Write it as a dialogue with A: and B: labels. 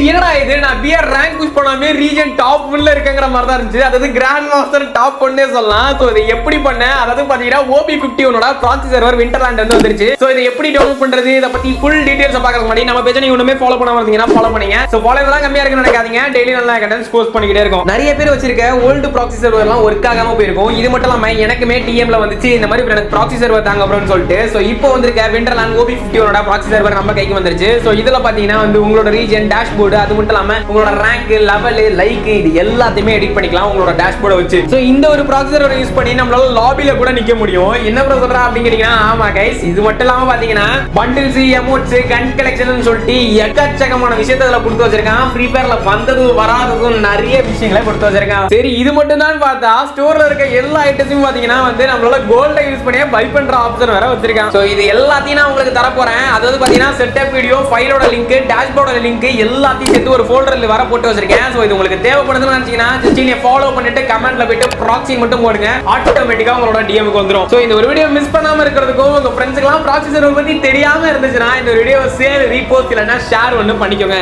A: என்னடா இது நான் பிஆர் ரேங்க் புஷ் பண்ணாமே ரீஜன் டாப் 1ல இருக்கங்கற மாதிரி தான் இருந்துச்சு. அதாவது கிராண்ட் மாஸ்டர் டாப் 1னே சொல்லலாம். சோ இதை எப்படி பண்ண, அதாவது பாத்தீங்கன்னா OP51 ஓட ப்ராக்ஸி சர்வர் விண்டர்லாண்ட் வந்து வந்துருச்சு. சோ இதை எப்படி டவுன்லோட் பண்றது, இத பத்தி ஃபுல் டீடைல்ஸ் பார்க்கறதுக்கு முன்னாடி நம்ம பேஜை நீங்க இன்னுமே ஃபாலோ பண்ணாம இருந்தீங்கன்னா ஃபாலோ பண்ணுங்க. சோ ஃபாலோவர்லாம் கம்மியா இருக்குன்னு நினைக்காதீங்க. டெய்லி நல்லா கண்டென்ட்ஸ் போஸ்ட் பண்ணிக்கிட்டே இருக்கும். நிறைய பேர் வச்சிருக்க ஓல்ட் ப்ராக்ஸி சர்வர்லாம் ஒர்க் ஆகாம போயிருக்கும். இது மட்டும் இல்லாம எனக்குமே டிஎம்ல வந்துச்சு இந்த மாதிரி எனக்கு ப்ராக்ஸி சர்வர் தாங்க அப்புறம்னு சொல்லிட்டு. சோ இப்போ வந்திருக்க விண்டர்லாண்ட் OP51 ஓட ப்ராக்ஸி சர்வர் நம்ம கைக்கு வந்துருச்சு. சோ இதுல பாத்தீங்கன்னா வந்து உங்களோட ரீஜன் டேஷ்போர்டு, அது மட்டும் இல்லாம உங்களோட ரேங்க் லெவல் லைக் இது எல்லாத்தையுமே எடிட் பண்ணிக்கலாம் உங்களோட டேஷ்போர்டை வச்சு. சோ இந்த ஒரு ப்ராக்ஸி சர்வர் யூஸ் பண்ணி நம்மளால லாபில கூட நிக்க முடியும். என்ன ப்ரோ சொல்றா அப்படின்னு கேட்டீங்கன்னா, ஆமா கைஸ், இது மட்டும் இல்லாம பாத்தீங்கன்னா பண்டில்ஸ், எமோட்ஸ், கன் கலெக்ஷன் சொல்லிட்டு எக்கச்சக்கமான விஷயத்தை இதுல கொடுத்து வச்சிருக்கான். ஃப்ரீ ஃபயர்ல வந்தது வராததும் நிறைய விஷயங்களை கொடுத்து வச்சிருக்கான். சரி இது மட்டும் தான் பார்த்தா ஸ்டோர்ல இருக்க எல்லா ஐட்டத்தையும் பாத்தீங்கன்னா வந்து நம்மளால கோல்டை யூஸ் பண்ணி பை பண்ற ஆப்ஷன் வேற வச்சிருக்கான். சோ இது எல்லாத்தையும் நான் உங்களுக்கு தர போறேன். அதாவது பாத்தீங்கன்னா செட்டப் வீடியோ, ஃபைலோட லிங்க், டேஷ்போர்டோட லிங்க் எல்லாத்தையும் சேர்த்து ஒரு ஃபோல்டர்ல வர போட்டு வச்சிருக்கேன். சோ இது உங்களுக்கு தேவைப்படுதுன்னு நினைச்சீங்கன்னா ஜஸ்ட் நீங்க ஃபாலோ பண்ணிட்டு கமெண்ட்ல போயிட்டு ப்ராக்ஸி மட்டும் போடுங்க. ஆட்டோமேட்டிக்கா உங்களோட டிஎம்க்கு வந்துரும். சோ இந்த ஒரு வீடியோ மிஸ் பண்ணாம இருக்கிறதுக்கும் உங்க ஃப்ரெண்ட்ஸ்க்குலாம் ப்ராக்ஸி சர்வர் பத்தி தெரியாம இருந்துச்சுன்னா இந்த வீடியோவை சேவ், ரீபோஸ்ட் இல்லனா ஷேர் ஒன்னு பண்ணிக்கோங்க.